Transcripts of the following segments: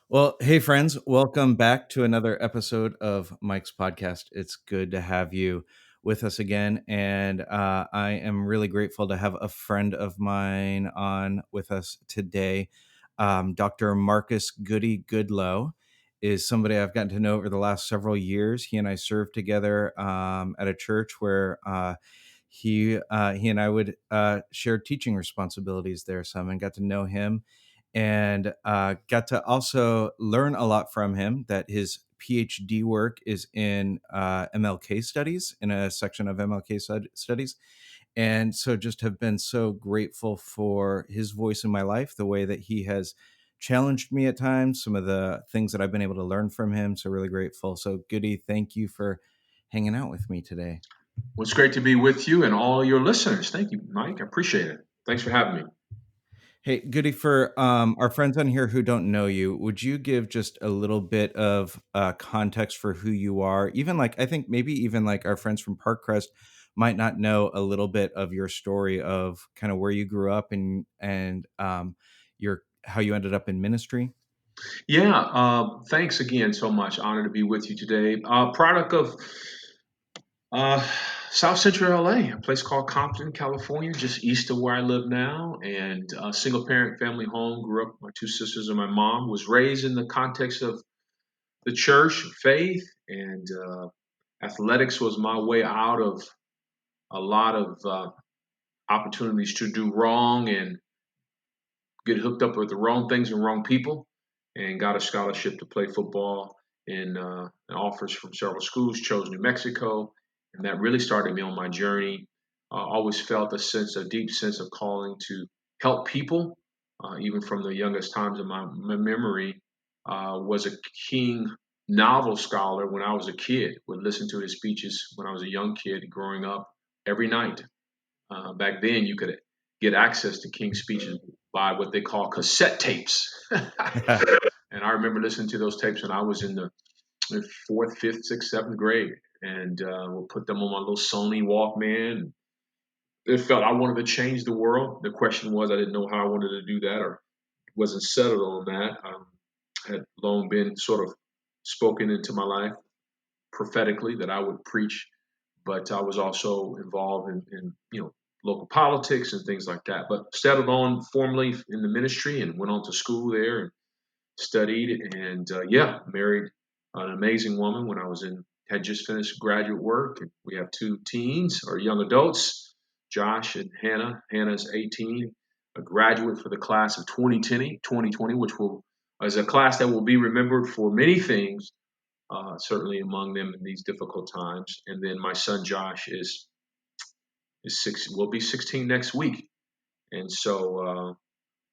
Well, hey, friends, welcome back to another episode of Mike's podcast. It's good to have you with us again. And I am really grateful to have a friend of mine on with us today. Dr. Marcus Goodie Goodloe is somebody I've gotten to know over the last several years. He and I served together at a church where he and I would share teaching responsibilities there some and got to know him and got to also learn a lot from him. That his PhD work is in MLK studies, in a section of MLK studies. And so just have been so grateful for his voice in my life, the way that he has challenged me at times, some of the things that I've been able to learn from him. So really grateful. So Goody, thank you for hanging out with me today. Well, it's great to be with you and all your listeners. Thank you, Mike. I appreciate it. Thanks for having me. Hey, Goody, for our friends on here who don't know you, would you give just a little bit of context for who you are? Even like, I think maybe even like our friends from Parkcrest might not know a little bit of your story of kind of where you grew up and your how you ended up in ministry. Yeah, thanks again so much. Honored to be with you today. Product of uh, South Central LA, a place called Compton, California, just east of where I live now. And a single parent family home. Grew up, my two sisters and my mom. Was raised in the context of the church, faith, and athletics was my way out of a lot of opportunities to do wrong and get hooked up with the wrong things and wrong people, and got a scholarship to play football in offers from several schools. Chose New Mexico, and that really started me on my journey. Always felt a deep sense of calling to help people, even from the youngest times of my memory. Was a King novel scholar when I was a kid. Would listen to his speeches when I was a young kid growing up every night. Back then, you could get access to King's speeches by what they call cassette tapes. And I remember listening to those tapes when I was in the fourth, fifth, sixth, seventh grade, and we'll put them on my little Sony Walkman. It felt I wanted to change the world. The question was, I didn't know how I wanted to do that, or wasn't settled on that. Had long been sort of spoken into my life prophetically that I would preach, but I was also involved in local politics and things like that. But settled on formally in the ministry and went on to school there and studied and married an amazing woman when I was in had just finished graduate work. And we have two teens or young adults, Josh and Hannah. Hannah's 18, a graduate for the class of 2020, which will is a class that will be remembered for many things, certainly among them in these difficult times. And then my son Josh will be 16 next week, and so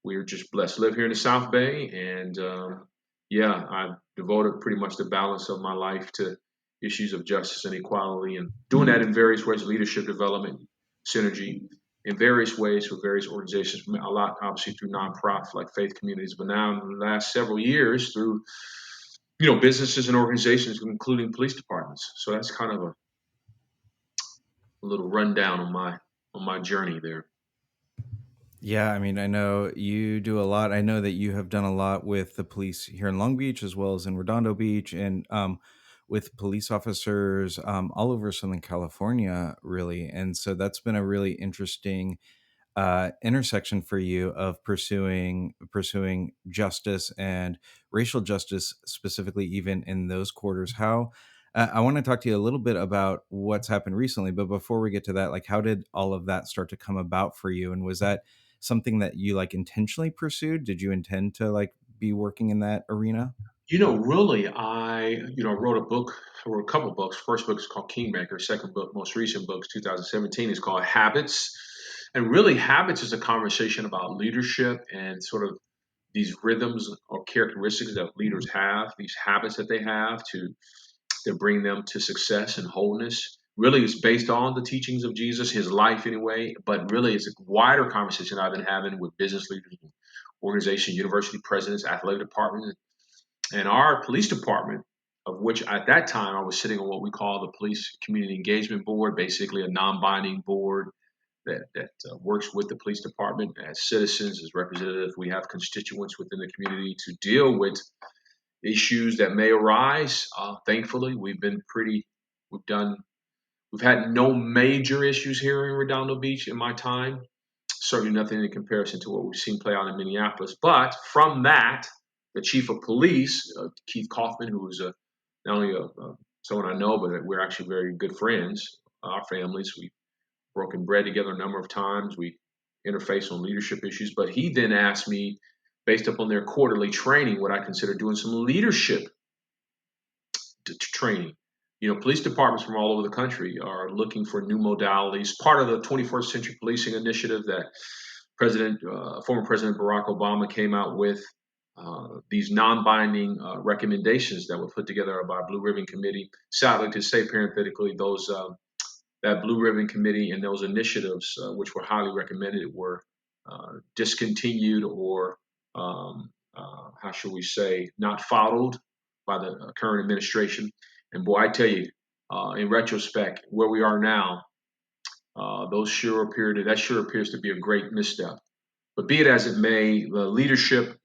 we're just blessed to live here in the South Bay. And I've devoted pretty much the balance of my life to issues of justice and equality, and doing that in various ways: leadership development, synergy, in various ways for various organizations. A lot, obviously, through nonprofit like faith communities, but now in the last several years through businesses and organizations, including police departments. So that's kind of a little rundown on my journey there. Yeah, I mean, I know you do a lot. I know that you have done a lot with the police here in Long Beach as well as in Redondo Beach and with police officers all over Southern California, really. And so that's been a really interesting intersection for you of pursuing justice and racial justice, specifically even in those quarters. How I want to talk to you a little bit about what's happened recently, but before we get to that, like how did all of that start to come about for you, and was that something that you like intentionally pursued? Did you intend to like be working in that arena? Really, I wrote a book, I wrote a couple of books. First book is called Kingmaker. Second book, most recent book, is 2017, is called Habits. And really, habits is a conversation about leadership and sort of these rhythms or characteristics that leaders have, these habits that they have to bring them to success and wholeness. Really, it's based on the teachings of Jesus, his life anyway, but really it's a wider conversation I've been having with business leaders, organizations, university presidents, athletic departments, and our police department, of which at that time I was sitting on what we call the Police Community Engagement Board, basically a non-binding board that works with the police department as citizens, as representatives. We have constituents within the community to deal with issues that may arise. Thankfully, we've done, we've had no major issues here in Redondo Beach in my time. Certainly nothing in comparison to what we've seen play out in Minneapolis. But from that, the chief of police, Keith Kaufman, who was not only someone I know, but we're actually very good friends, our families. We've broken bread together a number of times. We interface on leadership issues. But he then asked me, based upon their quarterly training, what I consider doing some leadership training. Police departments from all over the country are looking for new modalities. Part of the 21st Century Policing Initiative that former President Barack Obama came out with, these non-binding recommendations that were put together by a Blue Ribbon Committee. Sadly, to say parenthetically, those that Blue Ribbon Committee and those initiatives, which were highly recommended, were discontinued or, how should we say, not followed by the current administration. And boy, I tell you, in retrospect, where we are now, that sure appears to be a great misstep. But be it as it may, the leadership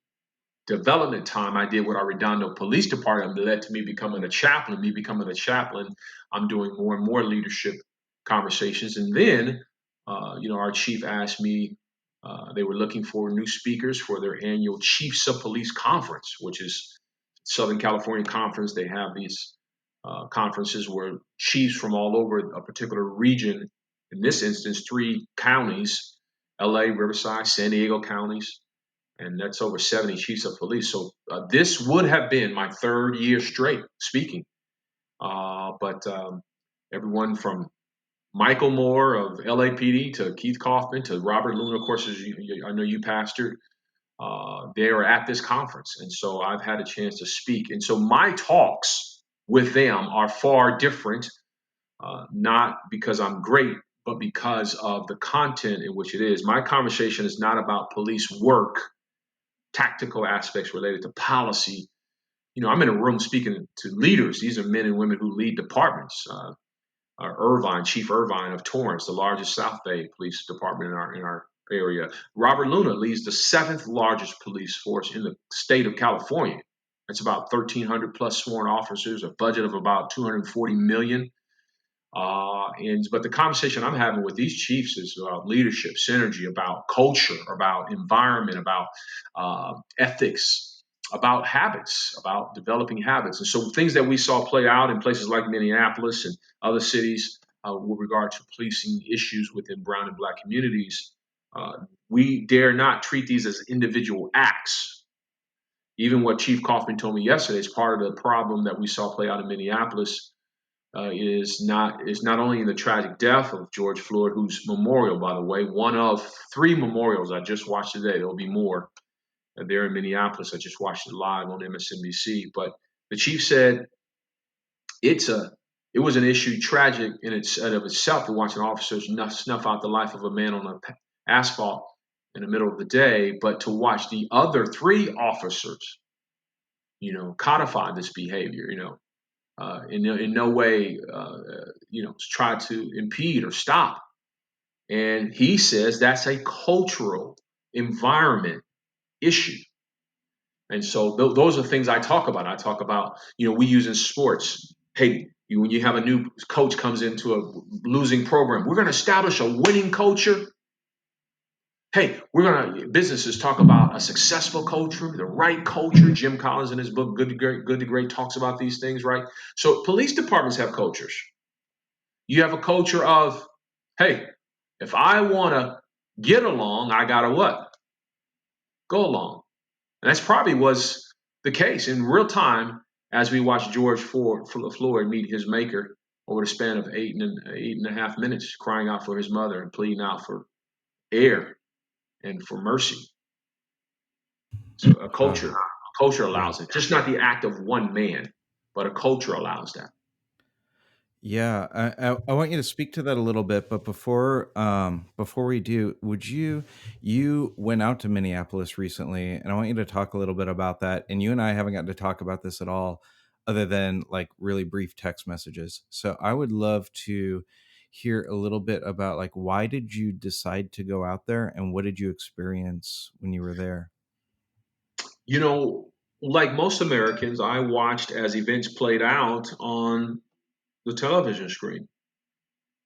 development time I did with our Redondo Police Department led to me becoming a chaplain. Me becoming a chaplain, I'm doing more and more leadership conversations. And then, our chief asked me, they were looking for new speakers for their annual Chiefs of Police Conference, which is Southern California Conference. They have these conferences where chiefs from all over a particular region, in this instance, 3 counties, LA, Riverside, San Diego counties, and that's over 70 chiefs of police. So this would have been my 3rd year straight speaking. But everyone from Michael Moore of LAPD to Keith Kaufman to Robert Luna, of course, I know you pastored, they are at this conference. And so I've had a chance to speak. And so my talks with them are far different, not because I'm great, but because of the content in which it is. My conversation is not about police work, tactical aspects related to policy. I'm in a room speaking to leaders. These are men and women who lead departments. Chief Irvine of Torrance, the largest South Bay police department in our area. Robert Luna leads the 7th largest police force in the state of California. That's about 1,300 plus sworn officers, a budget of about 240 million. But the conversation I'm having with these chiefs is about leadership, synergy, about culture, about environment, about ethics, about habits, about developing habits. And so things that we saw play out in places like Minneapolis and other cities with regard to policing issues within brown and black communities, we dare not treat these as individual acts. Even what Chief Kaufman told me yesterday is part of the problem that we saw play out in Minneapolis. Is not only in the tragic death of George Floyd, whose memorial, by the way, one of 3 memorials I just watched today. There will be more there in Minneapolis. I just watched it live on MSNBC. But the chief said it was an issue tragic in of itself to watch an officer snuff out the life of a man on the asphalt in the middle of the day, but to watch the other 3 officers, codify this behavior, in no way, try to impede or stop. And he says that's a cultural environment issue. And so those are things I talk about. I talk about, we use in sports. Hey, when you have a new coach comes into a losing program, we're going to establish a winning culture. Hey, businesses talk about a successful culture, the right culture. Jim Collins in his book, Good to Great, talks about these things, right? So police departments have cultures. You have a culture of, hey, if I want to get along, I got to what? Go along. And that's probably was the case in real time as we watched George Floyd meet his maker over the span of 8.5 minutes, crying out for his mother and pleading out for air and for mercy. So a culture allows it, just not the act of one man, but a culture allows that. Yeah, I want you to speak to that a little bit, but before we do, would you went out to Minneapolis recently, and I want you to talk a little bit about that. And you and I haven't gotten to talk about this at all, other than like really brief text messages. So I would love to hear a little bit about like why did you decide to go out there, and what did you experience when you were there? You know, like most Americans, I watched as events played out on the television screen.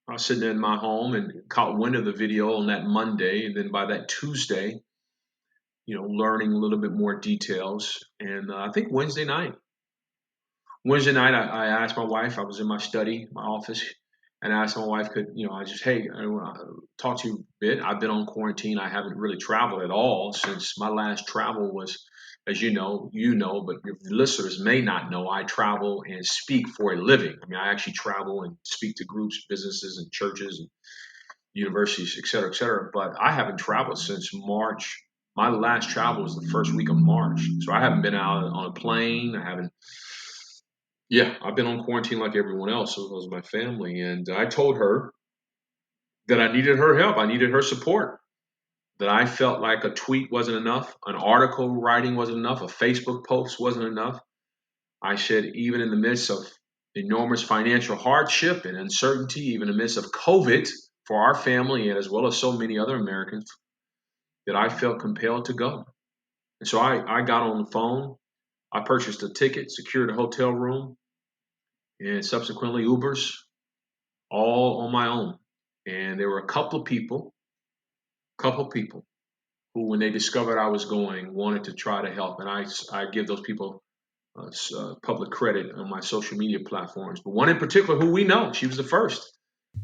I was sitting in my home and caught wind of the video on that Monday, and then by that Tuesday, learning a little bit more details. And I think Wednesday night, I asked my wife. I was in my study, my office, and I asked my wife, I just, hey, I want to talk to you a bit. I've been on quarantine. I haven't really traveled at all since my last travel was, as but your listeners may not know, I travel and speak for a living. I mean, I actually travel and speak to groups, businesses, and churches and universities, et cetera, et cetera. But I haven't traveled since March. My last travel was the first week of March. So I haven't been out on a plane. I haven't Yeah, I've been on quarantine like everyone else. So was my family. And I told her that I needed her help. I needed her support. That I felt like a tweet wasn't enough, an article writing wasn't enough, a Facebook post wasn't enough. I said, even in the midst of enormous financial hardship and uncertainty, even in the midst of COVID for our family and as well as so many other Americans, that I felt compelled to go. And so I got on the phone. I purchased a ticket, secured a hotel room, and subsequently Ubers, all on my own. And there were a couple people who, when they discovered I was going, wanted to try to help. And I give those people public credit on my social media platforms. But one in particular, who we know, she was the first.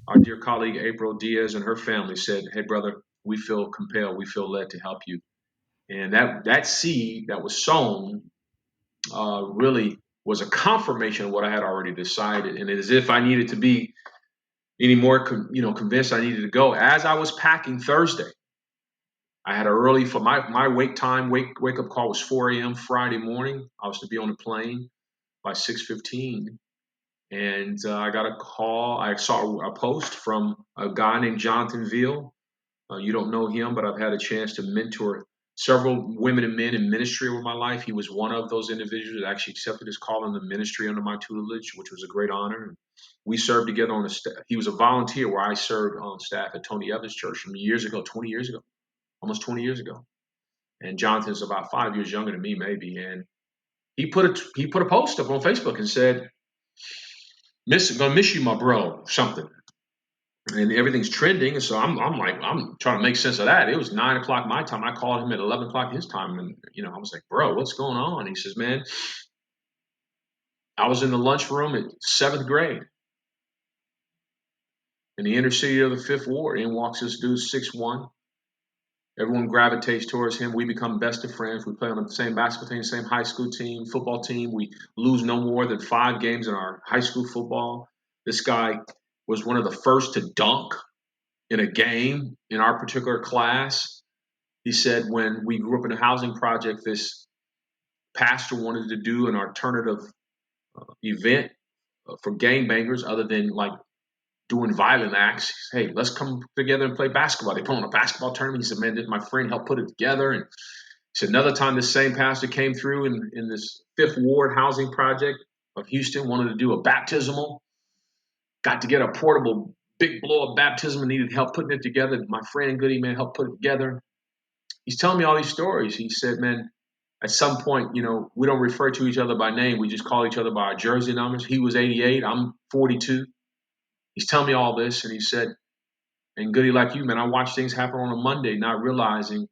Our dear colleague April Diaz and her family said, "Hey, brother, we feel compelled, we feel led to help you." And that seed that was sown really was a confirmation of what I had already decided. And as if I needed to be any more, convinced I needed to go. As I was packing Thursday, I had an early for my wake up call was 4 a.m. Friday morning. I was to be on the plane by 6:15, and I got a call. I saw a post from a guy named Jonathan Veal. You don't know him, but I've had a chance to mentor several women and men in ministry over my life. He was one of those individuals that actually accepted his call in the ministry under my tutelage, which was a great honor. We served together on the staff. He was a volunteer where I served on staff at Tony Evans Church from years ago, 20 years ago, almost 20 years ago. And Jonathan's about 5 years younger than me, maybe. And he put a post up on Facebook and said, Gonna miss you, my bro," something. And everything's trending. And so I'm like, I'm trying to make sense of that. It was 9 o'clock my time. I called him at 11 o'clock his time. And, I was like, "Bro, what's going on?" He says, "Man, I was in the lunchroom at seventh grade in the inner city of the Fifth Ward. In walks this dude, 6'1". Everyone gravitates towards him. We become best of friends. We play on the same basketball team, same high school team, football team. We lose no more than 5 games in our high school football. This guy was one of the first to dunk in a game in our particular class. He said when we grew up in a housing project, this pastor wanted to do an alternative event for gangbangers other than like doing violent acts. Hey, let's come together and play basketball. They put on a basketball tournament. He said, "Man, my friend helped put it together." And he said another time this same pastor came through in this Fifth Ward housing project of Houston, wanted to do a baptismal, got to get a portable big blow up baptism and needed help putting it together. My friend Goodie, man, helped put it together. He's telling me all these stories. He said, "Man, at some point, we don't refer to each other by name. We just call each other by our jersey numbers. He was 88. I'm 42. He's telling me all this. And he said, and Goodie, like you, man, I watched things happen on a Monday, not realizing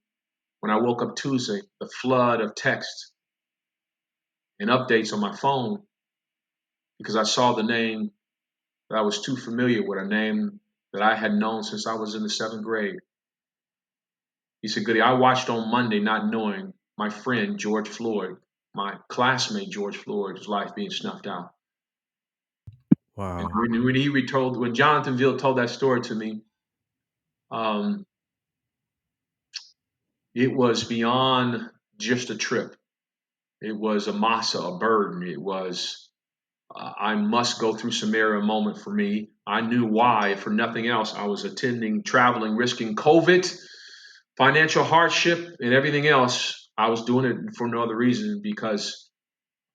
when I woke up Tuesday, the flood of texts and updates on my phone because I saw the name that I was too familiar with, a name that I had known since I was in the seventh grade." He said, "Goodie, I watched on Monday not knowing my friend George Floyd, my classmate George Floyd's life being snuffed out." And Wow. when Jonathan Veal told that story to me, um, it was beyond just a trip. It was a massa, a burden. It was, I must go through Samaria moment for me. I knew why, if for nothing else. I was attending, traveling, risking COVID, financial hardship, and everything else. I was doing it for no other reason because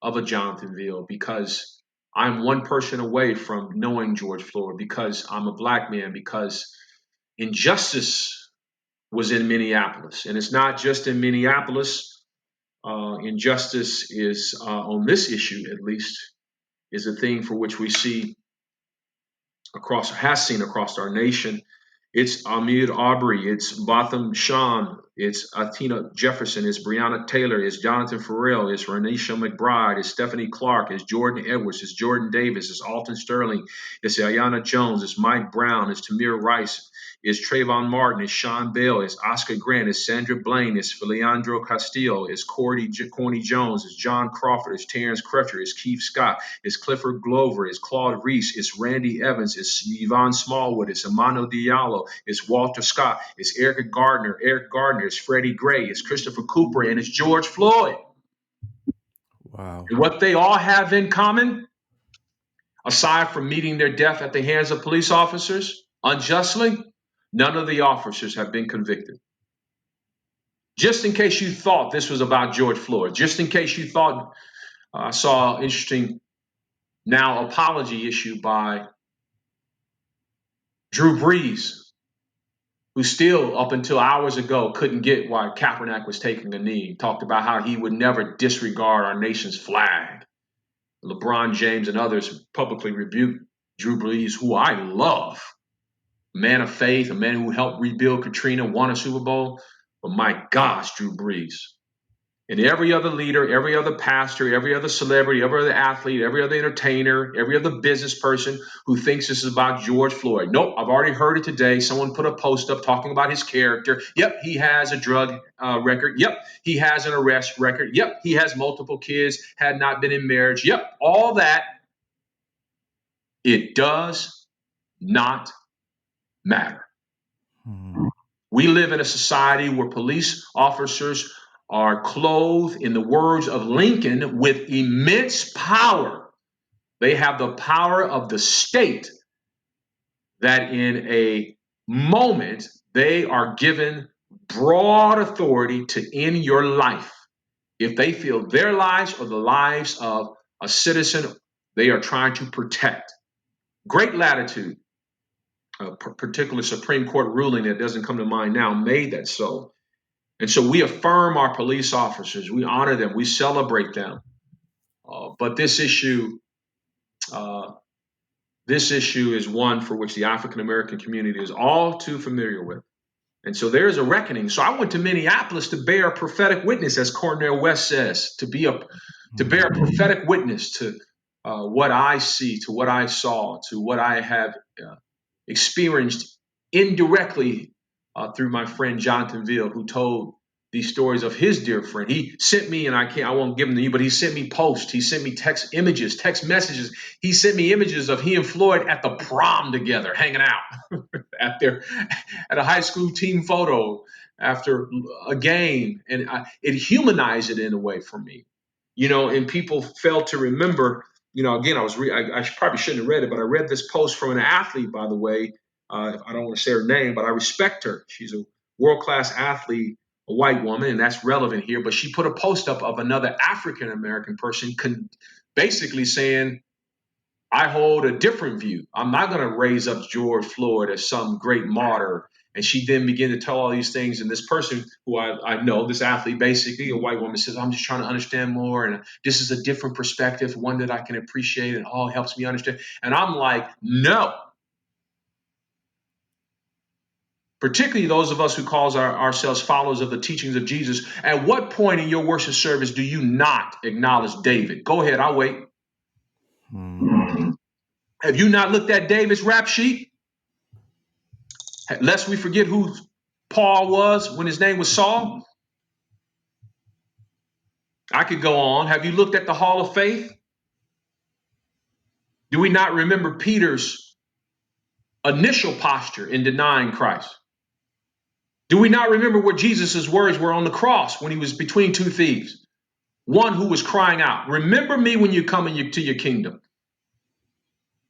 of a Jonathan Veal, because I'm one person away from knowing George Floyd, because I'm a black man, because injustice was in Minneapolis. And it's not just in Minneapolis. injustice is, on this issue at least, is a thing for which we see has seen across our nation. It's Ahmaud Arbery, it's Botham Jean, it's Atina Jefferson, it's Breonna Taylor, it's Jonathan Farrell, it's Renisha McBride, it's Stephanie Clark, it's Jordan Edwards, it's Jordan Davis, it's Alton Sterling, it's Ayanna Jones, it's Mike Brown, it's Tamir Rice, it's Trayvon Martin, it's Sean Bell, it's Oscar Grant, it's Sandra Blaine, it's Leandro Castillo, it's Corny Jones, it's John Crawford, it's Terrence Crutcher, it's Keith Scott, it's Clifford Glover, it's Claude Reese, it's Randy Evans, it's Yvonne Smallwood, it's Amano Diallo, it's Walter Scott, it's Eric Gardner, it's Freddie Gray, it's Christopher Cooper, and it's George Floyd. Wow. And what they all have in common, aside from meeting their death at the hands of police officers unjustly, none of the officers have been convicted. Just in case you thought this was about George Floyd, just in case you thought, I saw an interesting now apology issued by Drew Brees, who still, up until hours ago, couldn't get why Kaepernick was taking a knee. Talked about how he would never disregard our nation's flag. LeBron James and others publicly rebuked Drew Brees, who I love. A man of faith, a man who helped rebuild Katrina, won a Super Bowl. But my gosh, Drew Brees. And every other leader, every other pastor, every other celebrity, every other athlete, every other entertainer, every other business person who thinks this is about George Floyd. Nope, I've already heard it today. Someone put a post up talking about his character. Yep, he has a drug record. Yep, he has an arrest record. Yep, he has multiple kids, had not been in marriage. Yep, all that. It does not matter. Hmm. We live in a society where police officers are clothed, in the words of Lincoln, with immense power. They have the power of the state, that in a moment they are given broad authority to end your life. If they feel their lives or the lives of a citizen they are trying to protect. Great latitude. A particular Supreme Court ruling that doesn't come to mind now made that so. And so we affirm our police officers, we honor them, we celebrate them. But uh, this issue is one for which the African American community is all too familiar with. And so there is a reckoning. So I went to Minneapolis to bear a prophetic witness, as Cornel West says, to bear a prophetic witness to what I see, to what I saw, to what I have experienced indirectly through my friend Jonathan Ville, who told these stories of his dear friend. He sent me, and I won't give them to you, but he sent me posts. He sent me text images, text messages. He sent me images of he and Floyd at the prom together, hanging out at a high school team photo after a game. And it humanized it in a way for me, and people fail to remember. Again, I probably shouldn't have read it, but I read this post from an athlete, by the way. I don't want to say her name, but I respect her. She's a world-class athlete, a white woman, and that's relevant here. But she put a post up of another African-American person basically saying, I hold a different view. I'm not going to raise up George Floyd as some great martyr. And she then began to tell all these things. And this person who I know, this athlete, basically a white woman, says, I'm just trying to understand more. And this is a different perspective, one that I can appreciate, and all helps me understand. And I'm like, no. Particularly those of us who call ourselves followers of the teachings of Jesus. At what point in your worship service do you not acknowledge David? Go ahead, I'll wait. Hmm. Have you not looked at David's rap sheet? Lest we forget who Paul was when his name was Saul. I could go on. Have you looked at the Hall of Faith? Do we not remember Peter's initial posture in denying Christ? Do we not remember what Jesus' words were on the cross when he was between two thieves? One who was crying out, remember me when you come to your kingdom.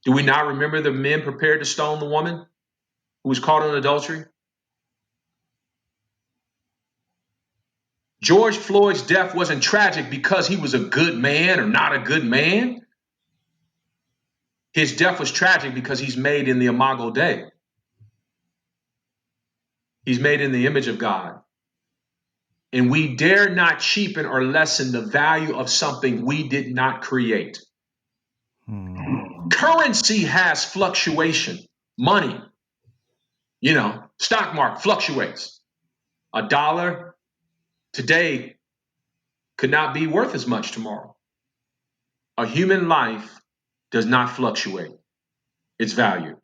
Do we not remember the men prepared to stone the woman who was caught in adultery? George Floyd's death wasn't tragic because he was a good man or not a good man. His death was tragic because he's made in the Imago Dei. He's made in the image of God. And we dare not cheapen or lessen the value of something we did not create. Hmm. Currency has fluctuation. Money, stock market fluctuates. A dollar today could not be worth as much tomorrow. A human life does not fluctuate its value.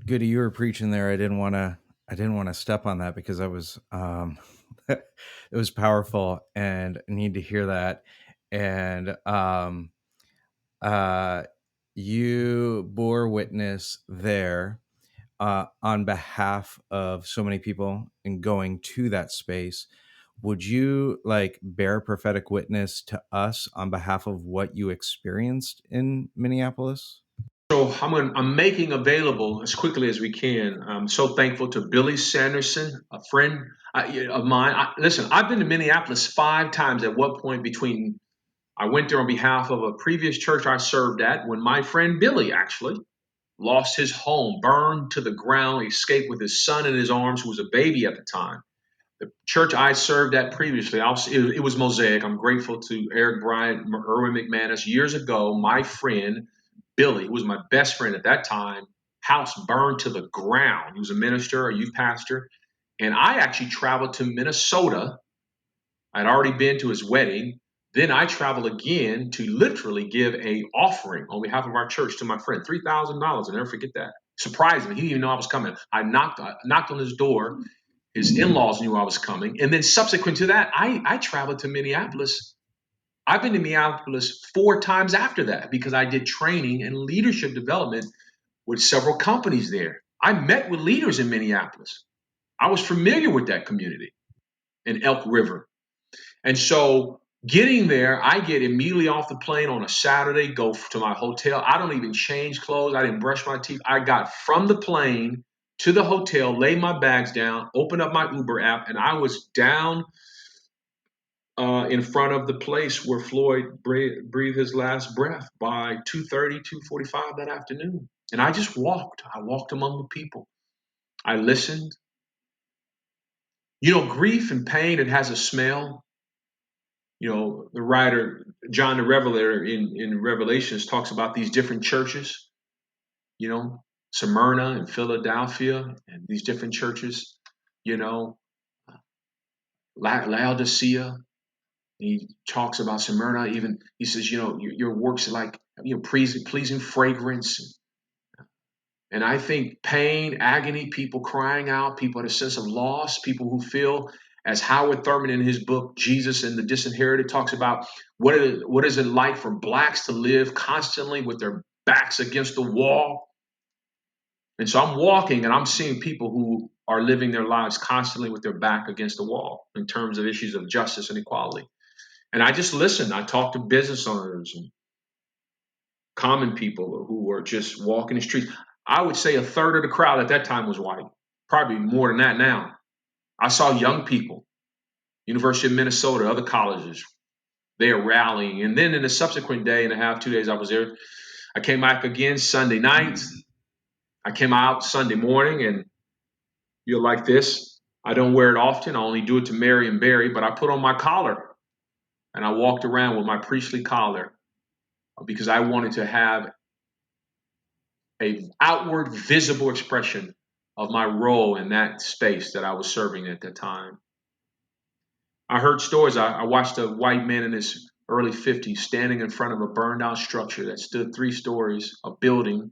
Goody, you were preaching there. I didn't want to step on that because I was it was powerful and I need to hear that. And uh you bore witness there on behalf of so many people and going to that space. Would you like bear prophetic witness to us on behalf of what you experienced in Minneapolis? So I'm making available as quickly as we can. I'm so thankful to Billy Sanderson, a friend of mine. Listen, I've been to Minneapolis 5 times. At what point between I went there on behalf of a previous church I served at when my friend Billy actually lost his home, burned to the ground, escaped with his son in his arms, who was a baby at the time. The church I served at previously, it was Mosaic. I'm grateful to Eric Bryant, Erwin McManus. Years ago, my friend Billy, who was my best friend at that time, house burned to the ground. He was a minister, a youth pastor. And I actually traveled to Minnesota. I'd already been to his wedding. Then I traveled again to literally give a offering on behalf of our church to my friend, $3,000. I'll never forget that. Surprised me. He didn't even know I was coming. I knocked on his door. His in-laws knew I was coming. And then subsequent to that, I traveled to Minneapolis. I've been to Minneapolis 4 times after that because I did training and leadership development with several companies there. I met with leaders in Minneapolis. I was familiar with that community in Elk River. And so getting there, I get immediately off the plane on a Saturday, go to my hotel. I don't even change clothes. I didn't brush my teeth. I got from the plane to the hotel, laid my bags down, opened up my Uber app, and I was down in front of the place where Floyd breathed his last breath by 2:30, 2:45 that afternoon. And I just walked. I walked among the people. I listened. Grief and pain, it has a smell. The writer John the Revelator in Revelations talks about these different churches, you know, Smyrna and Philadelphia and these different churches, you know, Laodicea. He talks about Smyrna. Even he says, your works are like pleasing fragrance. And I think pain, agony, people crying out, people at a sense of loss, people who feel, as Howard Thurman in his book, Jesus and the Disinherited, talks about what is it like for blacks to live constantly with their backs against the wall. And so I'm walking and I'm seeing people who are living their lives constantly with their back against the wall in terms of issues of justice and equality. And I just listened. I talked to business owners and common people who were just walking the streets. I would say a third of the crowd at that time was white, probably more than that now. I saw young people, University of Minnesota, other colleges, they are rallying. And then in the subsequent day and a half, 2 days I was there, I came back again Sunday night. I came out Sunday morning and you're like this. I don't wear it often. I only do it to Mary and Barry, but I put on my collar and I walked around with my priestly collar because I wanted to have a outward visible expression of my role in that space that I was serving at that time. I heard stories. I watched a white man in his early 50s standing in front of a burned out structure that stood 3 stories, a building.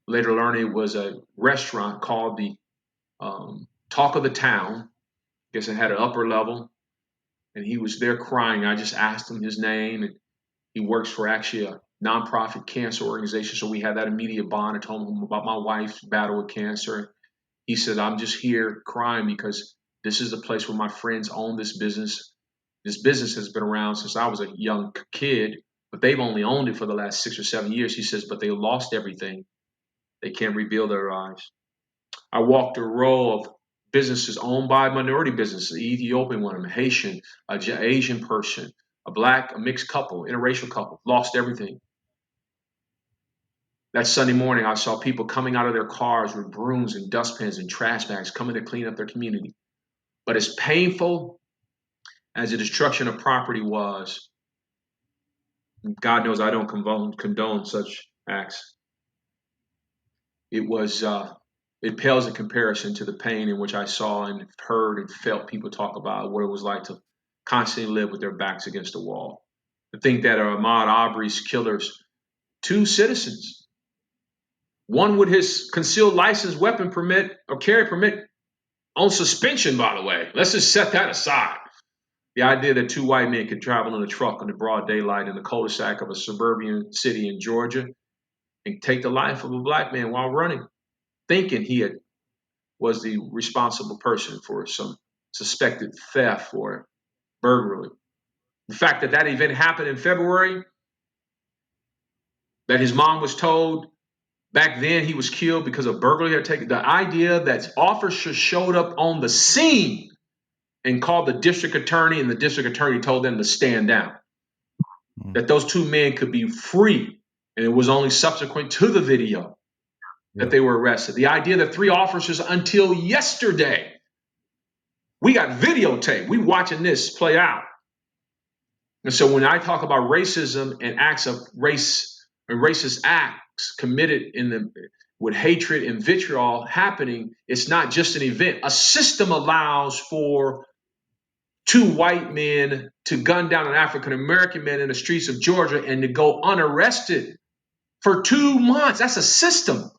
Later learning it was a restaurant called the Talk of the Town. I guess it had an upper level. And he was there crying. I just asked him his name. And he works for actually a nonprofit cancer organization. So we had that immediate bond. I told him about my wife's battle with cancer. He said, I'm just here crying because this is the place where my friends own this business. This business has been around since I was a young kid, but they've only owned it for the last 6 or 7 years. He says, but they lost everything. They can't rebuild their lives. I walked a row of businesses owned by minority businesses, Ethiopian one, a Haitian, a Asian person, a black, a mixed couple, interracial couple, lost everything. That Sunday morning, I saw people coming out of their cars with brooms and dustpans and trash bags coming to clean up their community. But as painful as the destruction of property was, God knows I don't condone such acts. It pales in comparison to the pain in which I saw and heard and felt people talk about what it was like to constantly live with their backs against the wall. To think that Ahmaud Arbery's killers, two citizens, one with his concealed license weapon permit or carry permit on suspension, by the way. Let's just set that aside. The idea that two white men could travel in a truck in the broad daylight in the cul-de-sac of a suburban city in Georgia and take the life of a black man while running, thinking was the responsible person for some suspected theft or burglary. The fact that that event happened in February, that his mom was told back then he was killed because of burglary had taken, the idea that officers showed up on the scene and called the district attorney and the district attorney told them to stand down, Mm. that those two men could be free. And it was only subsequent to the video that Yeah. they were arrested. The idea that three officers until yesterday, we got videotape. We watching this play out. And so when I talk about racism and acts of race and racist acts committed with hatred and vitriol happening, it's not just an event. A system allows for two white men to gun down an African American man in the streets of Georgia and to go unarrested for 2 months. That's a system.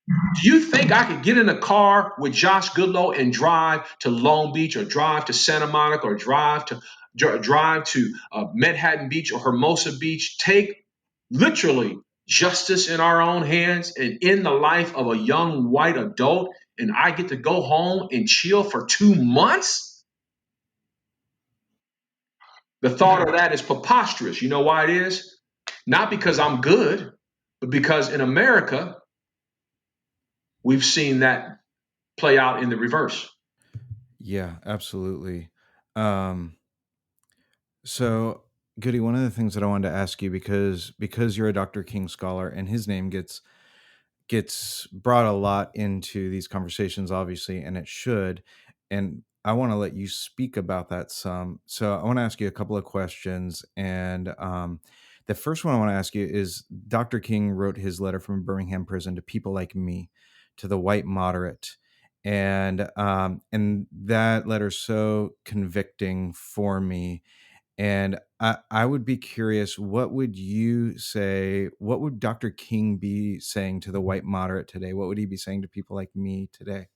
Do you think I could get in a car with Josh Goodloe and drive to Long Beach or drive to Santa Monica or drive to Manhattan Beach or Hermosa Beach, take literally justice in our own hands and in the life of a young white adult, and I get to go home and chill for 2 months? The thought of that is preposterous. You know why it is? Not because I'm good, but because in America, we've seen that play out in the reverse. Yeah, absolutely. Um, so, Goody, one of the things that I wanted to ask you, because you're a Dr. King scholar and his name gets brought a lot into these conversations, obviously, and it should. And I want to let you speak about that some. So I want to ask you a couple of questions. And the first one I want to ask you is Dr. King wrote his letter from Birmingham prison to people like me, to the white moderate. And that letter's so convicting for me, and I would be curious, what would you say? What would Dr. King be saying to the white moderate today? What would he be saying to people like me today?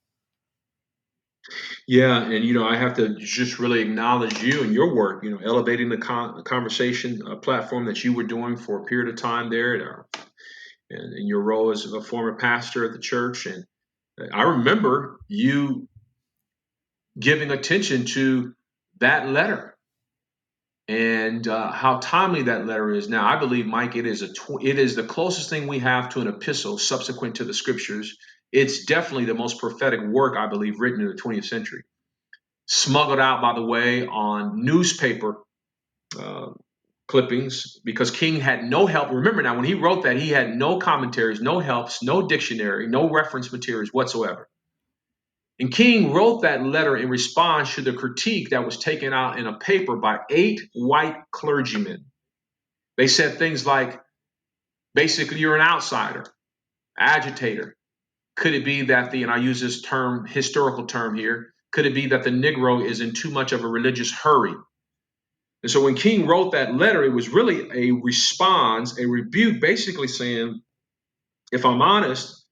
Yeah, and I have to just really acknowledge you and your work. Elevating the conversation platform that you were doing for a period of time there, and in your role as a former pastor at the church. And I remember you giving attention to that letter and how timely that letter is now. I believe, Mike, it is the closest thing we have to an epistle subsequent to the scriptures. It's definitely the most prophetic work, I believe, written in the 20th century. Smuggled out, by the way, on newspaper uh, clippings because King had no help. Remember now, when he wrote that, he had no commentaries, no helps, no dictionary, no reference materials whatsoever. And King wrote that letter in response to the critique that was taken out in a paper by 8 white clergymen. They said things like, basically, you're an outsider, agitator. Could it be that and I use this term, historical term here, could it be that the Negro is in too much of a religious hurry? And so when King wrote that letter, it was really a response, a rebuke, basically saying, if I'm honest,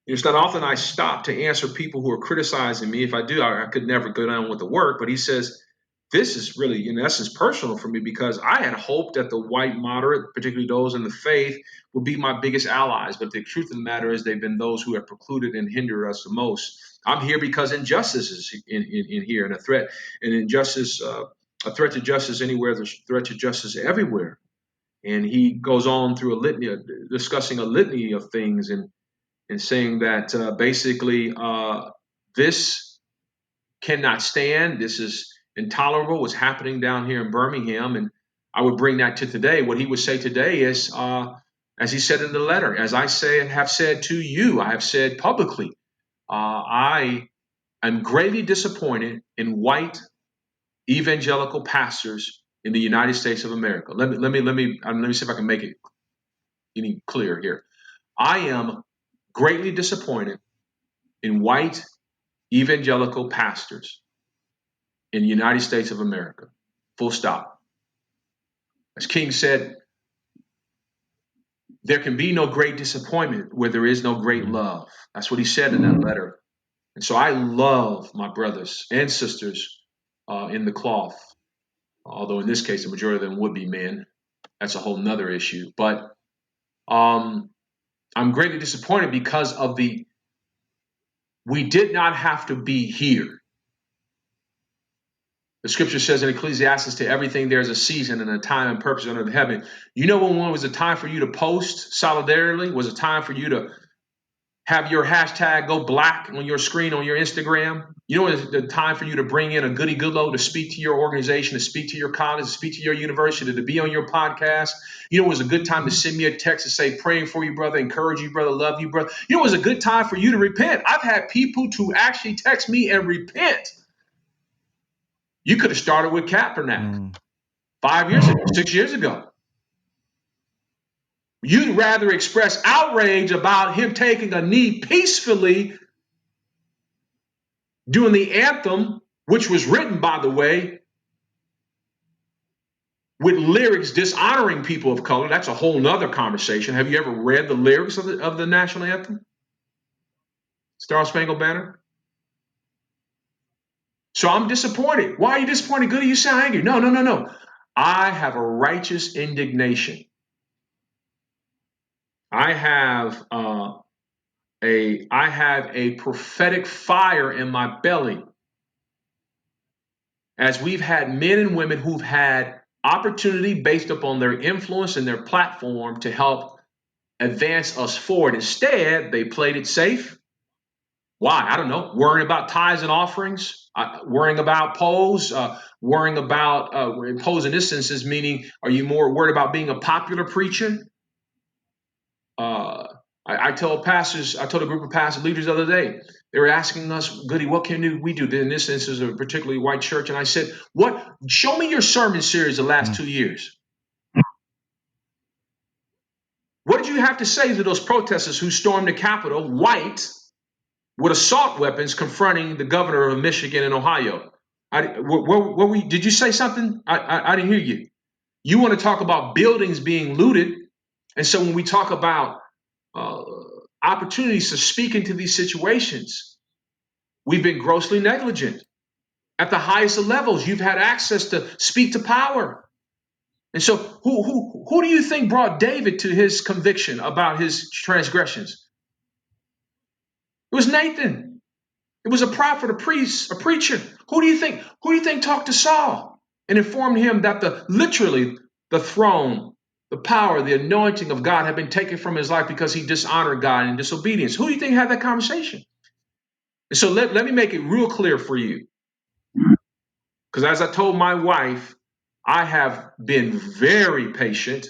it's not often I stop to answer people who are criticizing me. If I do, I could never go down with the work. But he says, this is really, in essence, personal for me because I had hoped that the white moderate, particularly those in the faith, would be my biggest allies. But the truth of the matter is they've been those who have precluded and hindered us the most. I'm here because injustice is in here and a threat. And injustice, a threat to justice anywhere, there's a threat to justice everywhere. And he goes on through a litany, discussing a litany of things and saying that basically this cannot stand. This is intolerable. What's happening down here in Birmingham, and I would bring that to today. What he would say today is, as he said in the letter, as I have said to you, I have said publicly, I I'm greatly disappointed in white evangelical pastors in the United States of America. Let me see if I can make it any clearer here. I am greatly disappointed in white evangelical pastors in the United States of America. Full stop. As King said, there can be no great disappointment where there is no great Mm. love. That's what he said in that letter. And so I love my brothers and sisters in the cloth, although in this case, the majority of them would be men. That's a whole nother issue. But I'm greatly disappointed because of we did not have to be here. The scripture says in Ecclesiastes, to everything there's a season and a time and purpose under the heaven. You know when one was a time for you to post solidarily, was a time for you to have your hashtag go black on your screen on your Instagram. You know it's the time for you to bring in a Goodie Goodloe to speak to your organization, to speak to your college, to speak to your university, to be on your podcast. You know it was a good time to send me a text and say, praying for you, brother, encourage you, brother, love you, brother. You know it was a good time for you to repent. I've had people to actually text me and repent. You could have started with Kaepernick Mm. 5 years ago, 6 years ago. You'd rather express outrage about him taking a knee peacefully doing the anthem, which was written, by the way, with lyrics dishonoring people of color. That's a whole nother conversation. Have you ever read the lyrics of the national anthem, Star Spangled Banner? So I'm disappointed. Why are you disappointed? Goody, you sound angry. No, no, no, no. I have a righteous indignation. I have a prophetic fire in my belly as we've had men and women who've had opportunity based upon their influence and their platform to help advance us forward. Instead, they played it safe. Why? I don't know. Worrying about tithes and offerings, worrying about polls, worrying about polls in this instance, meaning are you more worried about being a popular preacher? Uh, I told a group of pastors leaders the other day, they were asking us, Goody, what can we do? In this instance, a particularly white church. And I said, show me your sermon series the last Mm. 2 years. What did you have to say to those protesters who stormed the Capitol, white, with assault weapons, confronting the governor of Michigan and Ohio? Did you say something? I didn't hear you. You want to talk about buildings being looted. And so when we talk about uh, opportunities to speak into these situations, we've been grossly negligent. At the highest of levels, you've had access to speak to power. And so who do you think brought David to his conviction about his transgressions? It was Nathan. It was a prophet, a priest, a preacher. Who do you think talked to Saul and informed him that literally the throne, the power, the anointing of God had been taken from his life because he dishonored God in disobedience? Who do you think had that conversation? And so let me make it real clear for you. Because as I told my wife, I have been very patient.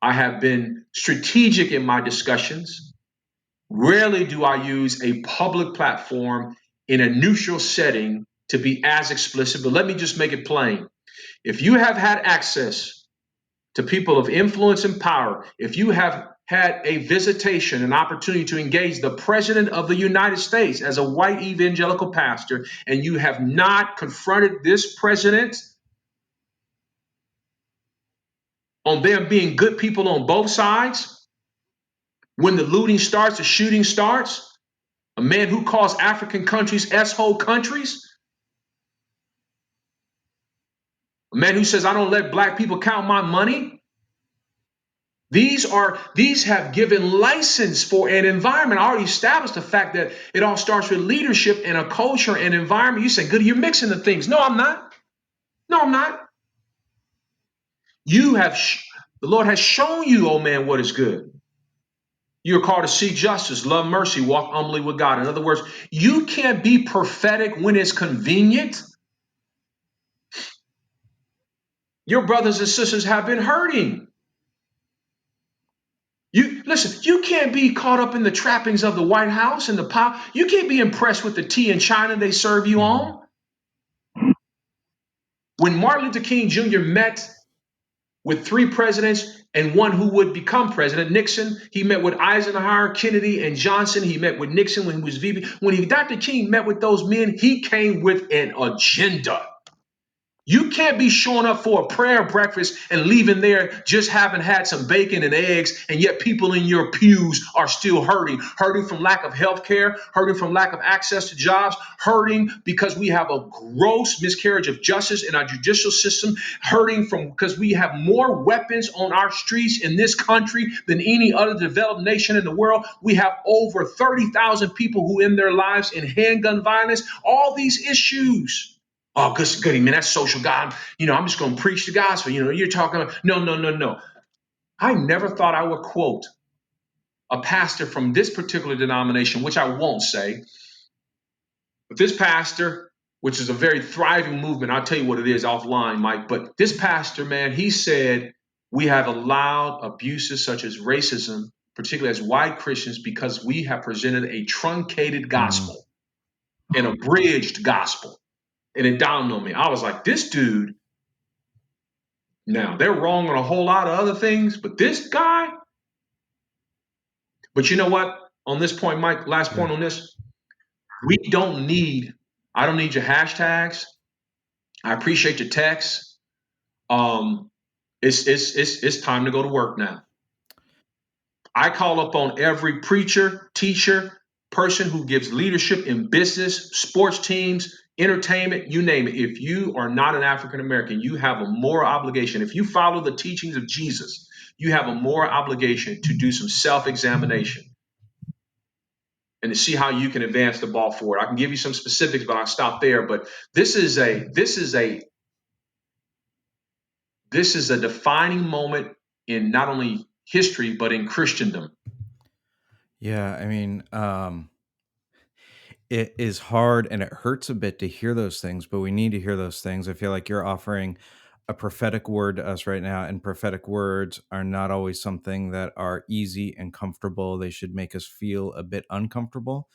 I have been strategic in my discussions. Rarely do I use a public platform in a neutral setting to be as explicit, but let me just make it plain. If you have had access to people of influence and power, if you have had a visitation, an opportunity to engage the President of the United States as a white evangelical pastor, and you have not confronted this president on them being good people on both sides, when the looting starts, the shooting starts, a man who calls African countries S-hole countries, a man who says, I don't let black people count my money. These have given license for an environment. I already established the fact that it all starts with leadership and a culture and environment. You say, good, you're mixing the things. No, I'm not. No, I'm not. The Lord has shown you, oh man, what is good. You're called to seek justice, love mercy, walk humbly with God. In other words, you can't be prophetic when it's convenient. Your brothers and sisters have been hurting. Listen, you can't be caught up in the trappings of the White House and the power. You can't be impressed with the tea in China they serve you Hmm. on. When Martin Luther King Jr. met with three presidents and one who would become president, Nixon, he met with Eisenhower, Kennedy, and Johnson. He met with Nixon when he was VP. Dr. King met with those men, he came with an agenda. You can't be showing up for a prayer breakfast and leaving there just having had some bacon and eggs, and yet people in your pews are still hurting from lack of health care, hurting from lack of access to jobs, hurting because we have a gross miscarriage of justice in our judicial system, hurting from because we have more weapons on our streets in this country than any other developed nation in the world. We have over 30,000 people who end their lives in handgun violence, all these issues. Oh, goody, man, that's social God. I'm just going to preach the gospel. You're talking about, no, no, no, no. I never thought I would quote a pastor from this particular denomination, which I won't say, but this pastor, which is a very thriving movement, I'll tell you what it is offline, Mike, but this pastor, man, he said, we have allowed abuses such as racism, particularly as white Christians, because we have presented a truncated Hmm. gospel, an abridged gospel. And it dawned on me. I was like, this dude. Now, they're wrong on a whole lot of other things, but this guy, but you know what? On this point, Mike, last Yeah. point on this, we don't need, I don't need your hashtags. I appreciate your texts. Um, it's time to go to work now. I call upon every preacher, teacher, person who gives leadership in business, sports teams, entertainment, you name it. If you are not an African American, you have a moral obligation. If you follow the teachings of Jesus, you have a moral obligation to do some self-examination and to see how you can advance the ball forward. I can give you some specifics, but I'll stop there. But this is a defining moment in not only history but in Christendom. Yeah. I mean, it is hard and it hurts a bit to hear those things, but we need to hear those things. I feel like you're offering a prophetic word to us right now, and prophetic words are not always something that are easy and comfortable. They should make us feel a bit uncomfortable.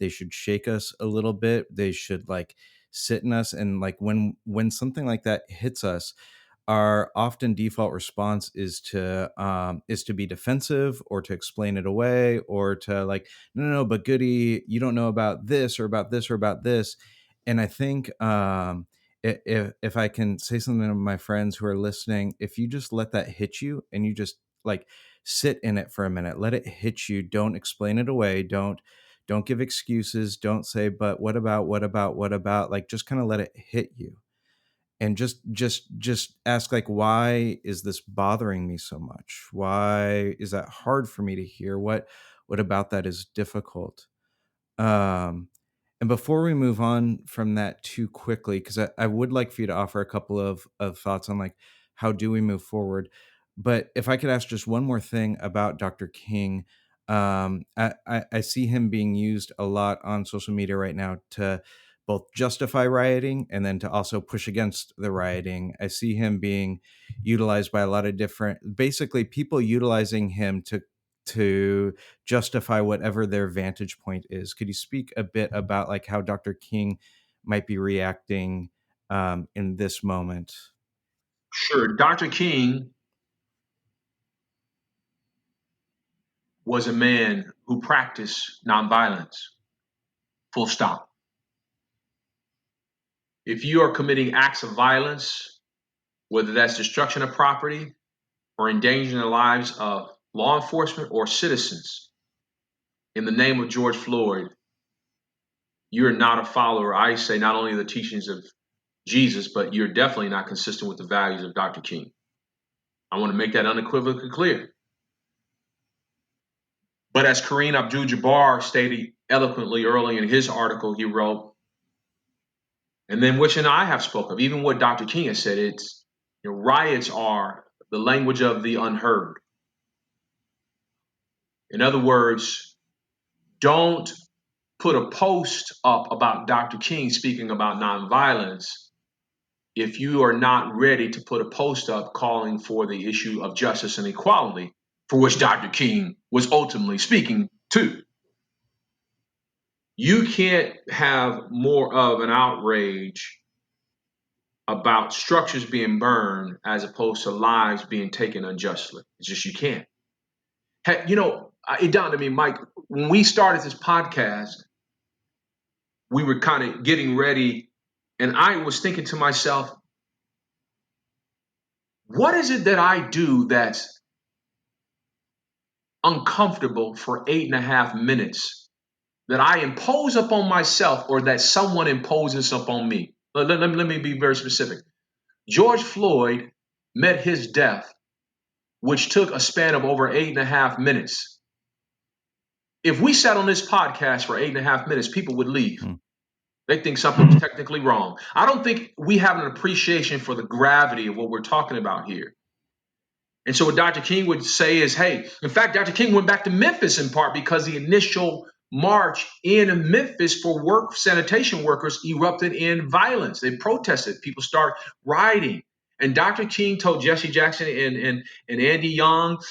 They should shake us a little bit. They should like sit in us, and like when something like that hits us, our often default response is to be defensive or to explain it away or to like, no, no, no, but Goody, you don't know about this or about this or about this. And I think if I can say something to my friends who are listening, if you just let that hit you and you just like sit in it for a minute, let it hit you. Don't explain it away. Don't give excuses. Don't say, but what about, like just kind of let it hit you and just ask like, why is this bothering me so much? Why is that hard for me to hear? What about that is difficult? um and before we move on from that too quickly, because I would like for you to offer a couple of thoughts on like how do we move forward, but if I could ask just one more thing about Dr. King. I see him being used a lot on social media right now to both justify rioting and then to also push against the rioting. I see him being utilized by a lot of different, basically people utilizing him to justify whatever their vantage point is. Could you speak a bit about like how Dr. King might be reacting in this moment? Sure, Dr. King was a man who practiced nonviolence, full stop. If you are committing acts of violence, whether that's destruction of property or endangering the lives of law enforcement or citizens, in the name of George Floyd, you're not a follower, I say, not only the teachings of Jesus, but you're definitely not consistent with the values of Dr. King. I want to make that unequivocally clear. But as Kareem Abdul-Jabbar stated eloquently early in his article he wrote, and then which and I have spoken of, even what Dr. King has said, it's riots are the language of the unheard. In other words, don't put a post up about Dr. King speaking about nonviolence if you are not ready to put a post up calling for the issue of justice and equality for which Dr. King was ultimately speaking to. You can't have more of an outrage about structures being burned as opposed to lives being taken unjustly. It's just you can't. It dawned on me, Mike, when we started this podcast, we were kind of getting ready, and I was thinking to myself, what is it that I do that's uncomfortable for 8.5 minutes that I impose upon myself or that someone imposes upon me? Let me be very specific. George Floyd met his death, which took a span of over 8.5 minutes. If we sat on this podcast for 8.5 minutes, people would leave. Hmm. They think something was technically wrong. I don't think we have an appreciation for the gravity of what we're talking about here. And so what Dr. King would say is, hey, in fact, Dr. King went back to Memphis in part because the initial march in Memphis for work sanitation workers erupted in violence. They protested. People start rioting. And Dr. King told Jesse Jackson and Andy Young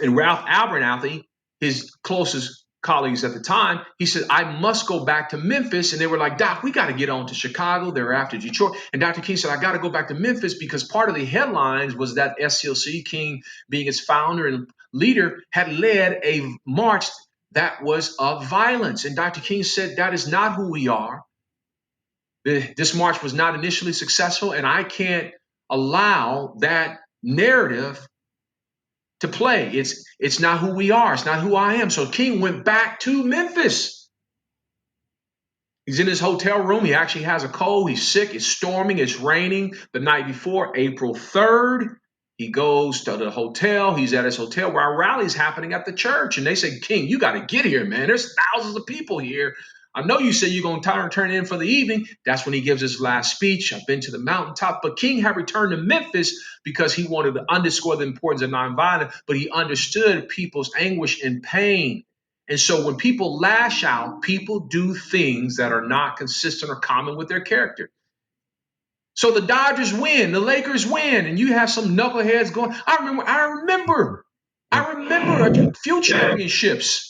and Ralph Abernathy, his closest colleagues at the time, he said, I must go back to Memphis. And they were like, Doc, we got to get on to Chicago. They were after Detroit. And Dr. King said, I got to go back to Memphis because part of the headlines was that SCLC, King being its founder and leader, had led a march that was of violence. And Dr. King said, that is not who we are. This march was not initially successful, and I can't allow that narrative to play. It's not who we are. It's not who I am. So King went back to Memphis. He's in his hotel room. He actually has a cold. He's sick. It's storming. It's raining the night before, April 3rd. He goes to the hotel. He's at his hotel where our rally is happening at the church. And they say, King, you got to get here, man. There's thousands of people here. I know you said you're going to turn in for the evening. That's when he gives his last speech. I've been to the mountaintop. But King had returned to Memphis because he wanted to underscore the importance of nonviolence, but he understood people's anguish and pain. And so when people lash out, people do things that are not consistent or common with their character. So the Dodgers win, the Lakers win, and you have some knuckleheads going. I remember a few championships.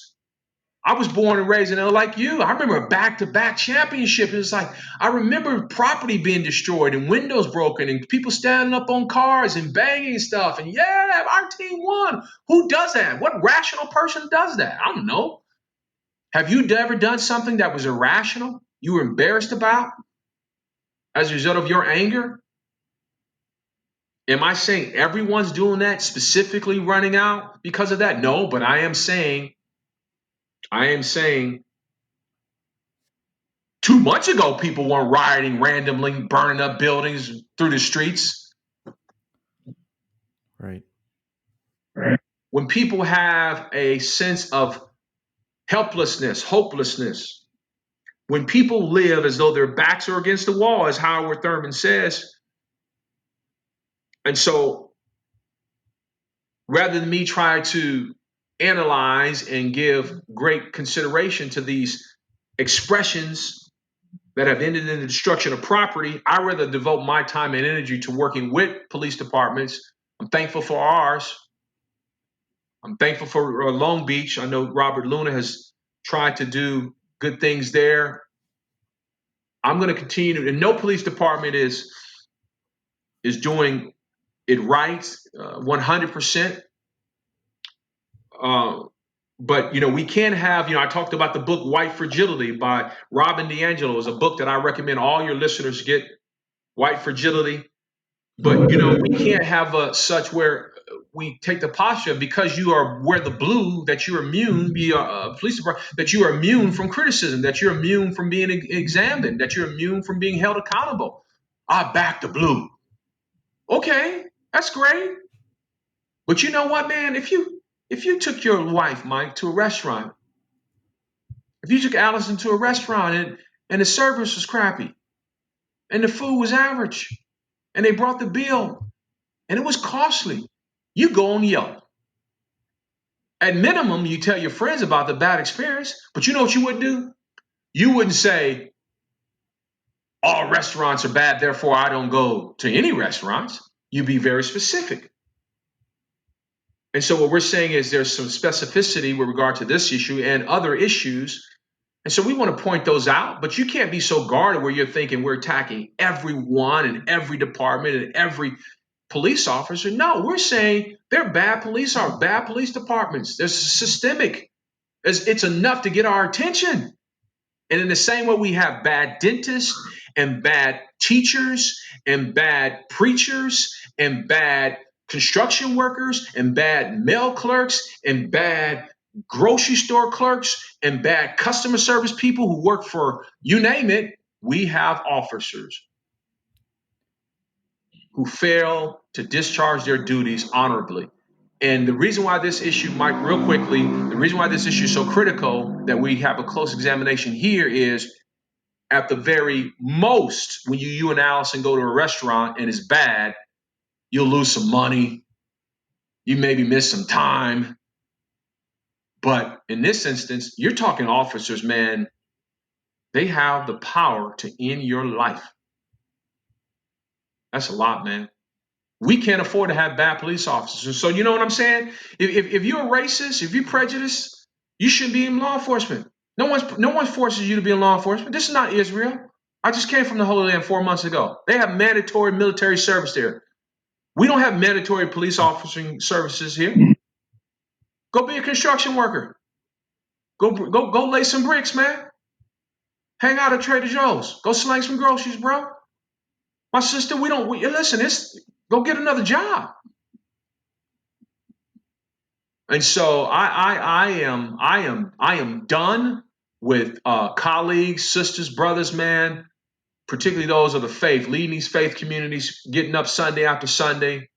I was born and raised in LA like you. I remember a back-to-back championship. It's like I remember property being destroyed and windows broken and people standing up on cars and banging stuff. And yeah, our team won. Who does that? What rational person does that? I don't know. Have you ever done something that was irrational? You were embarrassed about as a result of your anger? Am I saying everyone's doing that, specifically running out because of that? No, but I am saying 2 months ago, people weren't rioting randomly, burning up buildings through the streets. Right. When people have a sense of helplessness, hopelessness, when people live as though their backs are against the wall, as Howard Thurman says, and so rather than me try to analyze and give great consideration to these expressions that have ended in the destruction of property, I rather devote my time and energy to working with police departments. I'm thankful for ours. I'm thankful for Long Beach. I know Robert Luna has tried to do good things there. I'm going to continue, and no police department is doing it right 100%. But we can't have. I talked about the book White Fragility by Robin DiAngelo. It's a book that I recommend all your listeners get. White Fragility. But we can't have such where we take the posture because you wear the blue that you're immune, be a police department, that you are immune from criticism, that you're immune from being examined, that you're immune from being held accountable. I back the blue. Okay, that's great. But you know what, man? If you took your wife, Mike, to a restaurant, if you took Allison to a restaurant and the service was crappy and the food was average and they brought the bill and it was costly, you go on Yelp. At minimum, you tell your friends about the bad experience, but you know what you would do? You wouldn't say, all restaurants are bad, therefore I don't go to any restaurants. You'd be very specific. And so what we're saying is there's some specificity with regard to this issue and other issues. And so we want to point those out, but you can't be so guarded where you're thinking we're attacking everyone and every department and every police officer. No, we're saying they're bad police departments. There's systemic. It's enough to get our attention. And in the same way, we have bad dentists and bad teachers and bad preachers and bad construction workers and bad mail clerks and bad grocery store clerks and bad customer service people who work for you name it. We have officers who fail to discharge their duties honorably. And the reason why this issue, Mike, real quickly, the reason why this issue is so critical that we have a close examination here is at the very most, when you and Allison go to a restaurant and it's bad, you'll lose some money. You maybe miss some time. But in this instance, you're talking officers, man, they have the power to end your life. That's a lot, man. We can't afford to have bad police officers. And so, you know what I'm saying? If you're a racist, if you're prejudiced, you shouldn't be in law enforcement. No one forces you to be in law enforcement. This is not Israel. I just came from the Holy Land 4 months ago. They have mandatory military service there. We don't have mandatory police officering services here. Go be a construction worker. Go lay some bricks, man. Hang out at Trader Joe's. Go slang some groceries, bro. My sister, listen. Go get another job. And so I am done with colleagues, sisters, brothers, man. Particularly those of the faith, leading these faith communities, getting up Sunday after Sunday,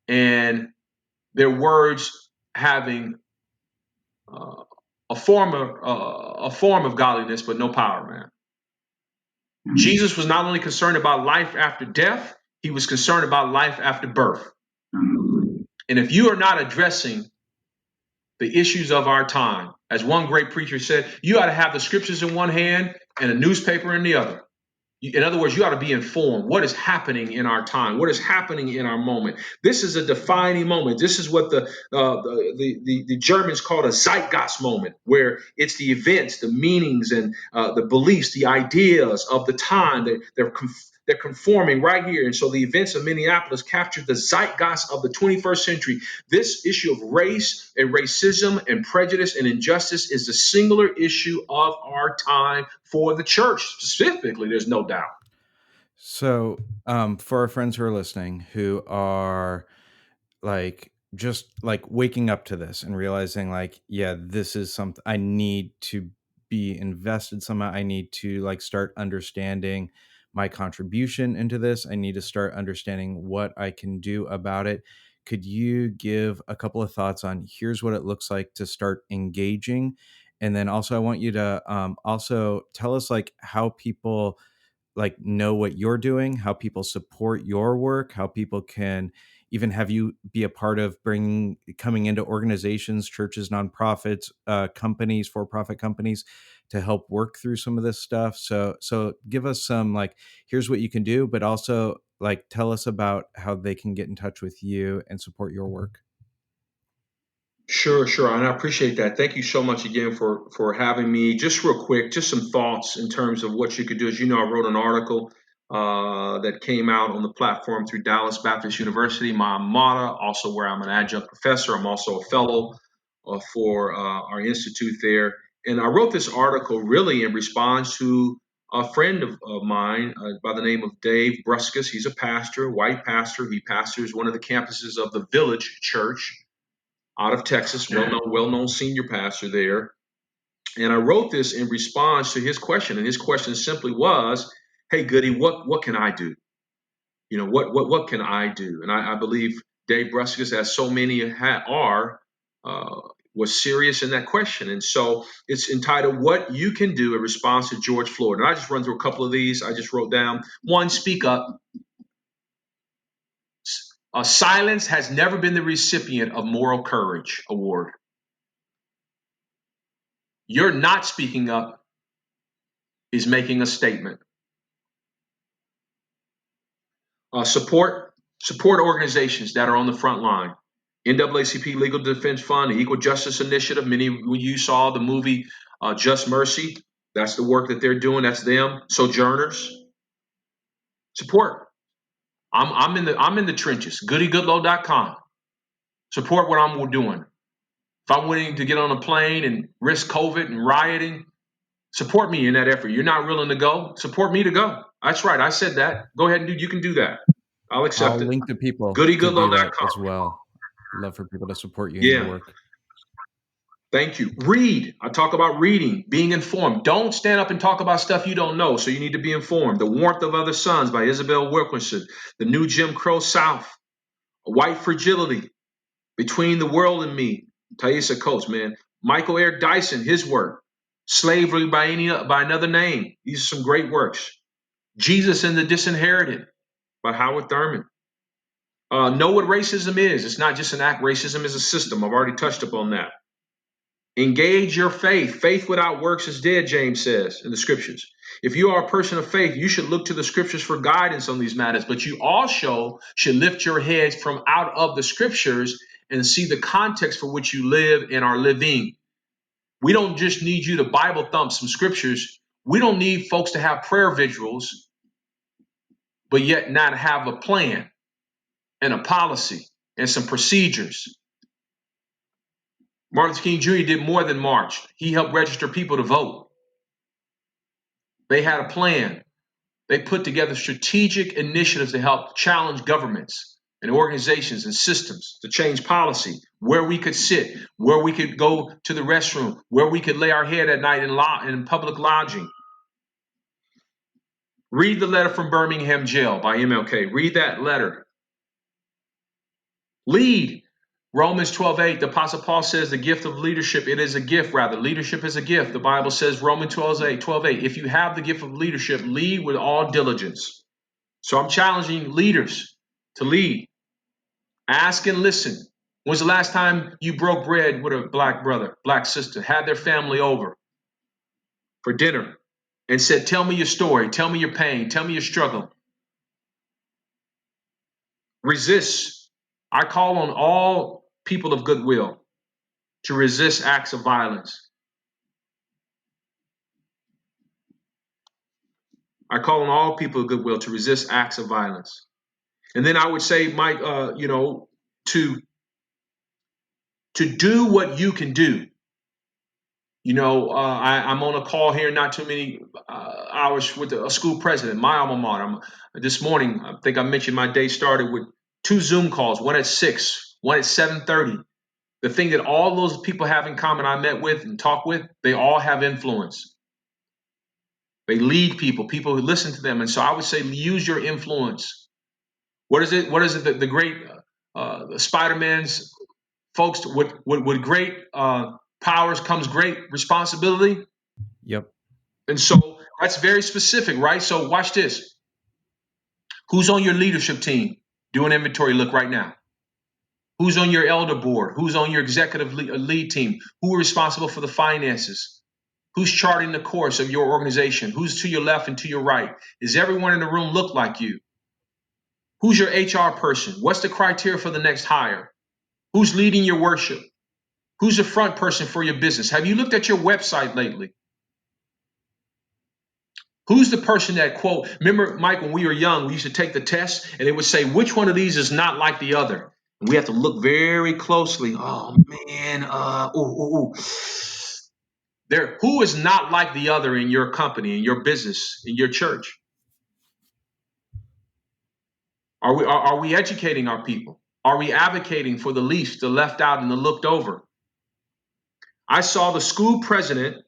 and their words having a form of godliness, but no power, man. Jesus was not only concerned about life after death, he was concerned about life after birth. And if you are not addressing the issues of our time, as one great preacher said, you ought to have the scriptures in one hand and a newspaper in the other. In other words, you ought to be informed. What is happening in our time? What is happening in our moment? This is a defining moment. This is what the Germans called a Zeitgeist moment, where it's the events, the meanings, and the beliefs, the ideas of the time that they're conforming right here. And so the events of Minneapolis captured the zeitgeist of the 21st century. This issue of race and racism and prejudice and injustice is the singular issue of our time for the church specifically. There's no doubt. So, for our friends who are listening, who are like just like waking up to this and realizing, like, yeah, this is something I need to be invested somehow. I need to like start understanding my contribution into this. I need to start understanding what I can do about it. Could you give a couple of thoughts on here's what it looks like to start engaging? And then also, I want you to also tell us like how people like know what you're doing, how people support your work, how people can even have you be a part of coming into organizations, churches, nonprofits, companies, for-profit companies to help work through some of this stuff. So give us some like, here's what you can do, but also like tell us about how they can get in touch with you and support your work. Sure, sure. And I appreciate that. Thank you so much again for having me. Just real quick, just some thoughts in terms of what you could do. As you know, I wrote an article that came out on the platform through Dallas Baptist University, my alma mater, also where I'm an adjunct professor. I'm also a fellow for our institute there. And I wrote this article really in response to a friend of mine by the name of Dave Bruskus. He's a pastor, white pastor. He pastors one of the campuses of the Village Church out of Texas, well-known senior pastor there. And I wrote this in response to his question. And his question simply was, hey, Goody, what can I do? You know, what can I do? And I believe Dave Bruskus, as so many are, was serious in that question. And so it's entitled, What You Can Do in Response to George Floyd. And I just run through a couple of these. I just wrote down, one, speak up. Silence has never been the recipient of Moral Courage Award. You're not speaking up is making a statement. Support organizations that are on the front line. NAACP Legal Defense Fund, the Equal Justice Initiative. Many of you saw the movie Just Mercy. That's the work that they're doing. That's them. Sojourners. Support. I'm in the trenches. GoodieGoodloe.com. Support what I'm doing. If I'm willing to get on a plane and risk COVID and rioting, support me in that effort. You're not willing to go, support me to go. That's right. I said that. Go ahead and you can do that. I'll accept I'll it. link to people to do that GoodieGoodloe.com. as well. Love for people to support you in your Yeah. work. Thank you. Read. I talk about reading, being informed. Don't stand up and talk about stuff you don't know. So you need to be informed. The Warmth of Other Suns by Isabel Wilkerson. The New Jim Crow South. White Fragility. Between the World and Me. Thaisa Coates, man. Michael Eric Dyson, his work. Slavery by Another Name. These are some great works. Jesus and the Disinherited by Howard Thurman. Know what racism is. It's not just an act. Racism is a system. I've already touched upon that. Engage your faith. Faith without works is dead, James says in the scriptures. If you are a person of faith, you should look to the scriptures for guidance on these matters, but you also should lift your heads from out of the scriptures and see the context for which you live and are living. We don't just need you to Bible thump some scriptures. We don't need folks to have prayer vigils, but yet not have a plan and a policy and some procedures. Martin Luther King Jr. did more than march. He helped register people to vote. They had a plan. They put together strategic initiatives to help challenge governments and organizations and systems to change policy, where we could sit, where we could go to the restroom, where we could lay our head at night in public lodging. Read the letter from Birmingham jail by MLK. Read that letter. Lead. Romans 12:8, the Apostle Paul says the gift of leadership, it is a gift rather. Leadership is a gift. The Bible says, Romans 12:8, if you have the gift of leadership, lead with all diligence. So I'm challenging leaders to lead. Ask and listen. When's the last time you broke bread with a black brother, black sister, had their family over for dinner and said, tell me your story, tell me your pain, tell me your struggle. Resist. I call on all people of goodwill to resist acts of violence. I call on all people of goodwill to resist acts of violence. And then I would say, Mike, to do what you can do. I'm on a call here not too many hours with a school president, my alma mater. This morning, I think I mentioned my day started with 2 Zoom calls, one at 6, one at 7:30. The thing that all those people have in common I met with and talk with, they all have influence. They lead people who listen to them. And so I would say use your influence. What is it? The great Spider-Man's folks, with great powers comes great responsibility. Yep. And so that's very specific, right? So watch this. Who's on your leadership team? Do an inventory look right now. Who's on your elder board? Who's on your executive lead team? Who are responsible for the finances? Who's charting the course of your organization? Who's to your left and to your right? Does everyone in the room look like you? Who's your HR person? What's the criteria for the next hire? Who's leading your worship? Who's the front person for your business? Have you looked at your website lately? Who's the person that, quote, remember, Mike, when we were young, we used to take the test and it would say, which one of these is not like the other? And we have to look very closely. Oh, man. Who is not like the other in your company, in your business, in your church? Are we educating our people? Are we advocating for the least, the left out, and the looked over? I saw the school president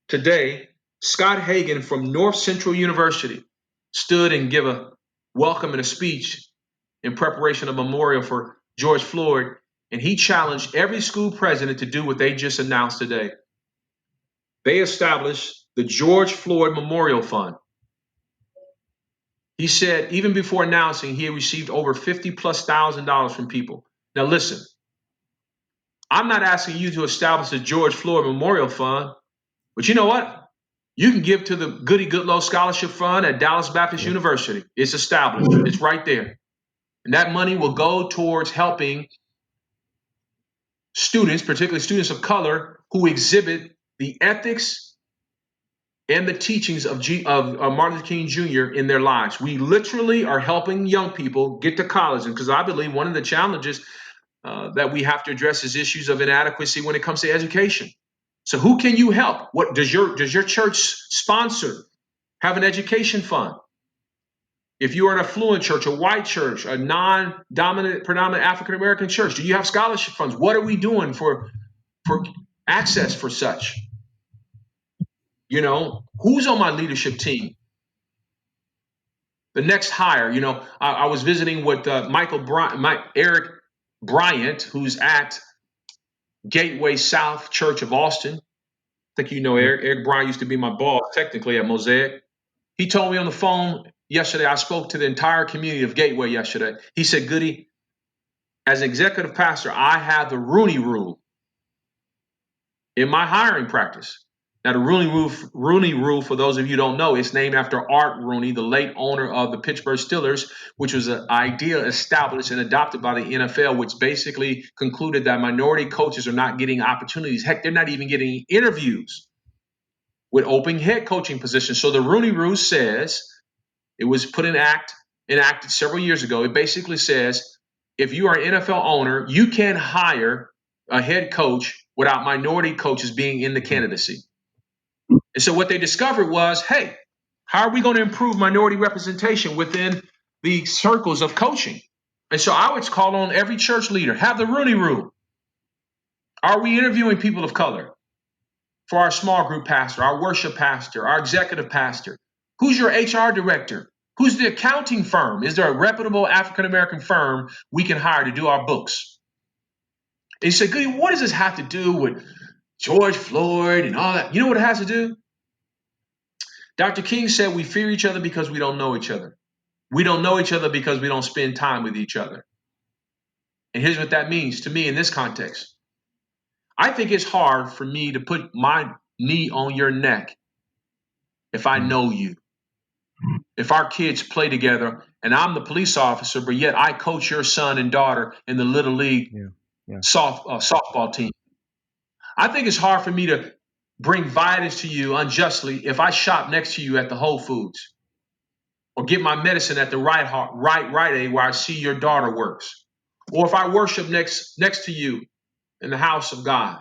today, Scott Hagan from North Central University, stood and give a welcome and a speech in preparation of a memorial for George Floyd, and he challenged every school president to do what they just announced today. They established the George Floyd Memorial Fund. He said even before announcing he had received over $50,000+ from people. Now listen, I'm not asking you to establish a George Floyd Memorial Fund, but you know what? You can give to the Goodie Goodloe Scholarship Fund at Dallas Baptist University. It's established. It's right there. And that money will go towards helping students, particularly students of color, who exhibit the ethics and the teachings of Martin Luther King Jr. in their lives. We literally are helping young people get to college, and because I believe one of the challenges that we have to address is issues of inadequacy when it comes to education. So, who can you help? What does your church sponsor? Have an education fund? If you are an affluent church, a white church, a non-dominant, predominant African American church, do you have scholarship funds? What are we doing for access for such? Who's on my leadership team? The next hire. I was visiting with Eric Bryant, who's at Gateway South Church of Austin. I think you know Yep. Eric. Eric Bryant used to be my boss technically at Mosaic. He told me on the phone yesterday. I spoke to the entire community of Gateway yesterday. He said, Goody, as an executive pastor, I have the Rooney Rule in my hiring practice. Now, the Rooney Rule, for those of you who don't know, it's named after Art Rooney, the late owner of the Pittsburgh Steelers, which was an idea established and adopted by the NFL, which basically concluded that minority coaches are not getting opportunities. Heck, they're not even getting interviews with open head coaching positions. So the Rooney Rule says, it was enacted several years ago. It basically says, if you are an NFL owner, you can hire a head coach without minority coaches being in the Mm. candidacy. And so what they discovered was, hey, how are we going to improve minority representation within the circles of coaching? And so I would call on every church leader, have the Rooney Rule. Are we interviewing people of color for our small group pastor, our worship pastor, our executive pastor? Who's your HR director? Who's the accounting firm? Is there a reputable African American firm we can hire to do our books? And you say, Goody, what does this have to do with George Floyd and all that? You know what it has to do? Dr. King said we fear each other because we don't know each other. We don't know each other because we don't spend time with each other. And here's what that means to me in this context. I think it's hard for me to put my knee on your neck if I Mm. know you. If our kids play together and I'm the police officer, but yet I coach your son and daughter in the Little League Yeah. Yeah. softball team. I think it's hard for me to bring violence to you unjustly if I shop next to you at the Whole Foods, or get my medicine at the right aid where I see your daughter works, or if I worship next to you in the house of God,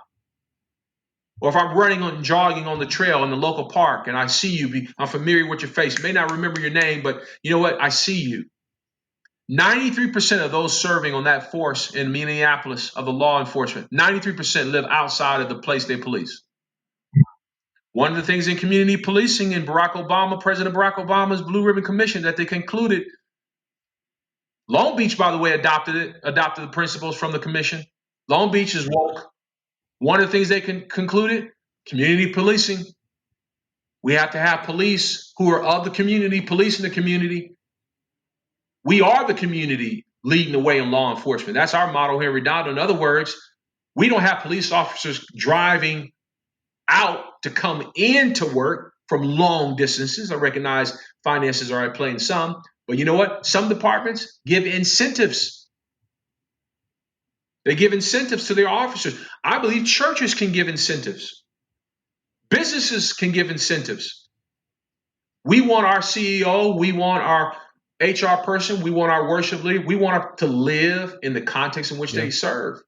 or if I'm running and jogging on the trail in the local park and I see you, I'm familiar with your face, may not remember your name, but you know what? I see you. 93% of those serving on that force in Minneapolis of the law enforcement, 93% live outside of the place they police. One of the things in community policing in President Barack Obama's Blue Ribbon Commission that they concluded, Long Beach, by the way, adopted the principles from the commission. Long Beach is woke. One of the things they concluded, community policing. We have to have police who are of the community, policing the community. We are the community leading the way in law enforcement. That's our motto here in Redondo. In other words, we don't have police officers driving out to come into work from long distances. I recognize finances are at play in some, but you know what? Some departments give incentives. They give incentives to their officers. I believe churches can give incentives. Businesses can give incentives. We want our CEO, we want our HR person, we want our worship leader, we want to live in the context in which Yeah. they serve.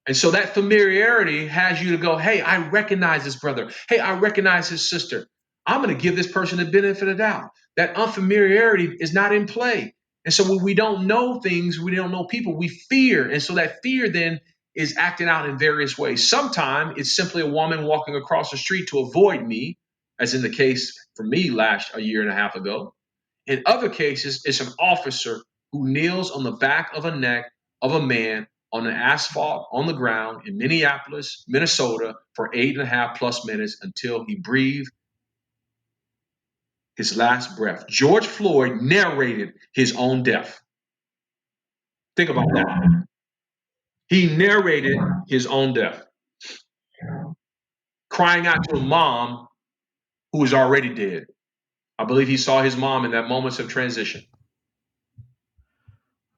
And so that familiarity has you to go, hey, I recognize this brother. Hey, I recognize his sister. I'm going to give this person the benefit of the doubt. That unfamiliarity is not in play. And so when we don't know things, we don't know people, we fear. And so that fear then is acting out in various ways. Sometimes it's simply a woman walking across the street to avoid me, as in the case for me a year and a half ago. In other cases, it's an officer who kneels on the back of a neck of a man on the asphalt on the ground in Minneapolis, Minnesota for 8.5+ minutes until he breathed his last breath. George Floyd narrated his own death. Think about that. He narrated his own death, crying out to a mom who was already dead. I believe he saw his mom in that moments of transition.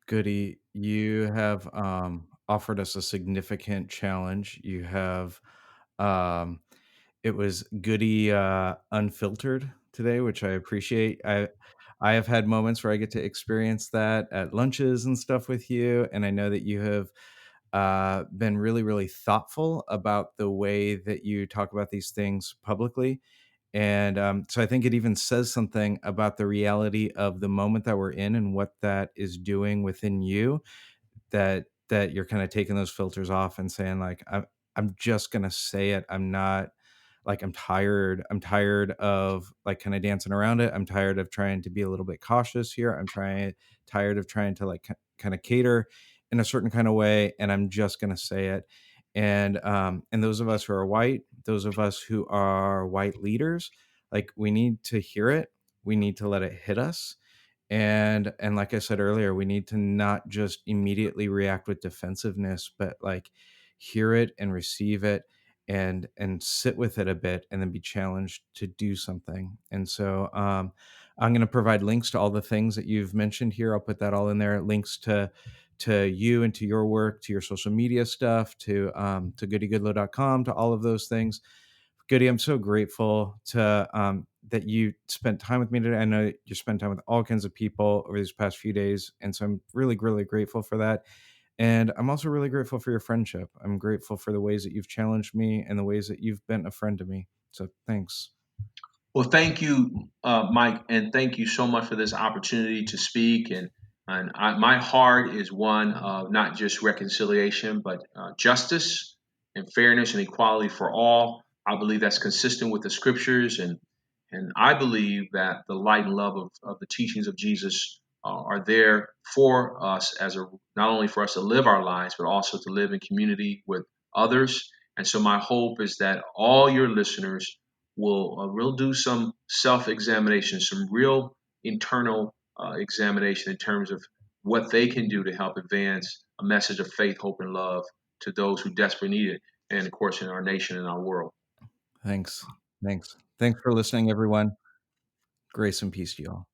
Goody, you have offered us a significant challenge. You have, um, it was Goody Unfiltered today, which I appreciate. I have had moments where I get to experience that at lunches and stuff with you, and I know that you have been really, really thoughtful about the way that you talk about these things publicly. And so I think it even says something about the reality of the moment that we're in and what that is doing within you, that you're kind of taking those filters off and saying like I'm just going to say it. I'm not like I'm tired of like kind of dancing around it. I'm tired of trying to be a little bit cautious here. Tired of trying to like kind of cater in a certain kind of way, and I'm just going to say it. And those of us who are white, those of us who are white leaders, like we need to hear it. We need to let it hit us, and like I said earlier, we need to not just immediately react with defensiveness, but like hear it and receive it and sit with it a bit and then be challenged to do something. And so I'm going to provide links to all the things that you've mentioned here. I'll put that all in there. Links to you and to your work, to your social media stuff, to goodygoodloe.com, to all of those things. Goody, I'm so grateful to that you spent time with me today. I know you spent time with all kinds of people over these past few days, and so I'm really, really grateful for that. And I'm also really grateful for your friendship. I'm grateful for the ways that you've challenged me and the ways that you've been a friend to me. So thanks. Well, thank you, Mike, and thank you so much for this opportunity to speak. My heart is one of not just reconciliation, but justice and fairness and equality for all. I believe that's consistent with the scriptures, and I believe that the light and love of the teachings of Jesus are there for us as a not only for us to live our lives, but also to live in community with others. And so, my hope is that all your listeners will do some self-examination, some real internal examination in terms of what they can do to help advance a message of faith, hope, and love to those who desperately need it, and of course in our nation and our world. Thanks. Thanks. Thanks for listening, everyone. Grace and peace to you all.